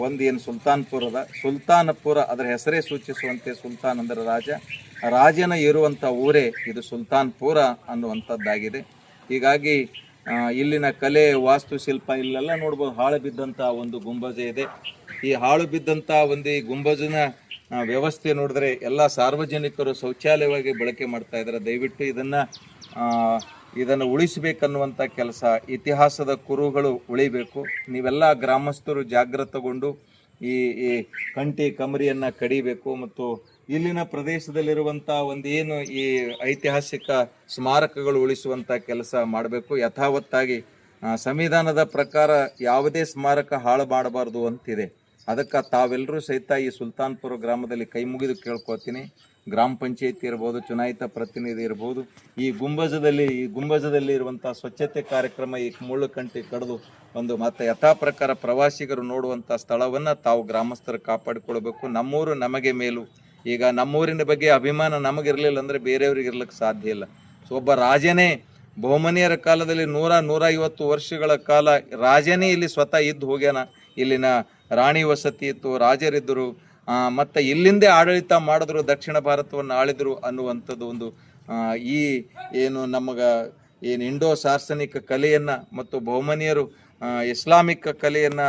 ಒಂದು ಏನು ಸುಲ್ತಾನಪುರ ಅದರ ಹೆಸರೇ ಸೂಚಿಸುವಂತೆ ಸುಲ್ತಾನ್ ಅಂದರೆ ರಾಜನ ಇರುವಂಥ ಊರೇ ಇದು ಸುಲ್ತಾನ್ಪುರ ಅನ್ನುವಂಥದ್ದಾಗಿದೆ. ಹೀಗಾಗಿ ಇಲ್ಲಿನ ಕಲೆ ವಾಸ್ತುಶಿಲ್ಪ ಇಲ್ಲೆಲ್ಲ ನೋಡ್ಬೋದು ಹಾಳು ಬಿದ್ದಂಥ ಒಂದು ಗುಂಬಜ ಇದೆ. ಈ ಹಾಳು ಬಿದ್ದಂಥ ಈ ಗುಂಬಜನ ವ್ಯವಸ್ಥೆ ನೋಡಿದ್ರೆ ಎಲ್ಲ ಸಾರ್ವಜನಿಕರು ಶೌಚಾಲಯವಾಗಿ ಬಳಕೆ ಮಾಡ್ತಾ ಇದ್ದಾರೆ. ದಯವಿಟ್ಟು ಇದನ್ನು ಉಳಿಸಬೇಕನ್ನುವಂಥ ಕೆಲಸ, ಇತಿಹಾಸದ ಕುರುಹುಗಳು ಉಳಿಬೇಕು. ನೀವೆಲ್ಲ ಗ್ರಾಮಸ್ಥರು ಜಾಗೃತಗೊಂಡು ಈ ಕಂಠಿ ಕಮರಿಯನ್ನು ಕಡಿಬೇಕು ಮತ್ತು ಇಲ್ಲಿನ ಪ್ರದೇಶದಲ್ಲಿರುವಂಥ ಏನು ಈ ಐತಿಹಾಸಿಕ ಸ್ಮಾರಕಗಳು ಉಳಿಸುವಂಥ ಕೆಲಸ ಮಾಡಬೇಕು. ಯಥಾವತ್ತಾಗಿ ಸಂವಿಧಾನದ ಪ್ರಕಾರ ಯಾವುದೇ ಸ್ಮಾರಕ ಹಾಳು ಮಾಡಬಾರ್ದು ಅಂತಿದೆ. ಅದಕ್ಕೆ ತಾವೆಲ್ಲರೂ ಸಹಿತ ಈ ಸುಲ್ತಾನ್ಪುರ ಗ್ರಾಮದಲ್ಲಿ ಕೈ ಮುಗಿದು ಕೇಳ್ಕೊತೀನಿ. ಗ್ರಾಮ ಪಂಚಾಯತಿ ಇರ್ಬೋದು, ಚುನಾಯಿತ ಪ್ರತಿನಿಧಿ ಇರ್ಬೋದು, ಈ ಗುಂಬಜದಲ್ಲಿ ಇರುವಂಥ ಸ್ವಚ್ಛತೆ ಕಾರ್ಯಕ್ರಮ, ಈ ಮುಳ್ಳು ಕಂಟಿ ಕಡಿದು ಒಂದು ಮತ್ತೆ ಯಥಾ ಪ್ರಕಾರ ಪ್ರವಾಸಿಗರು ನೋಡುವಂಥ ಸ್ಥಳವನ್ನು ತಾವು ಗ್ರಾಮಸ್ಥರು ಕಾಪಾಡಿಕೊಳ್ಬೇಕು. ನಮ್ಮೂರು ನಮಗೆ ಮೇಲು. ಈಗ ನಮ್ಮೂರಿನ ಬಗ್ಗೆ ಅಭಿಮಾನ ನಮಗಿರಲಿಲ್ಲ ಅಂದರೆ ಬೇರೆಯವ್ರಿಗೆ ಇರ್ಲಿಕ್ಕೆ ಸಾಧ್ಯ ಇಲ್ಲ. ಸೊ ಒಬ್ಬ ರಾಜನೇ ಬಹುಮನಿಯರ ಕಾಲದಲ್ಲಿ 100-150 ವರ್ಷಗಳ ಕಾಲ ರಾಜನೇ ಇಲ್ಲಿ ಸ್ವತಃ ಇದ್ದು ಹೋಗ್ಯಾನ. ಇಲ್ಲಿನ ರಾಣಿ ವಸತಿ ಇತ್ತು, ರಾಜರಿದ್ದರು, ಮತ್ತು ಇಲ್ಲಿಂದೇ ಆಡಳಿತ ಮಾಡಿದ್ರು, ದಕ್ಷಿಣ ಭಾರತವನ್ನು ಆಳಿದ್ರು ಅನ್ನುವಂಥದ್ದು ಒಂದು ಈ ಇಂಡೋ ಸಾರ್ಸನಿಕ ಕಲೆಯನ್ನು ಮತ್ತು ಬಹುಮನಿಯರು ಇಸ್ಲಾಮಿಕ್ ಕಲೆಯನ್ನು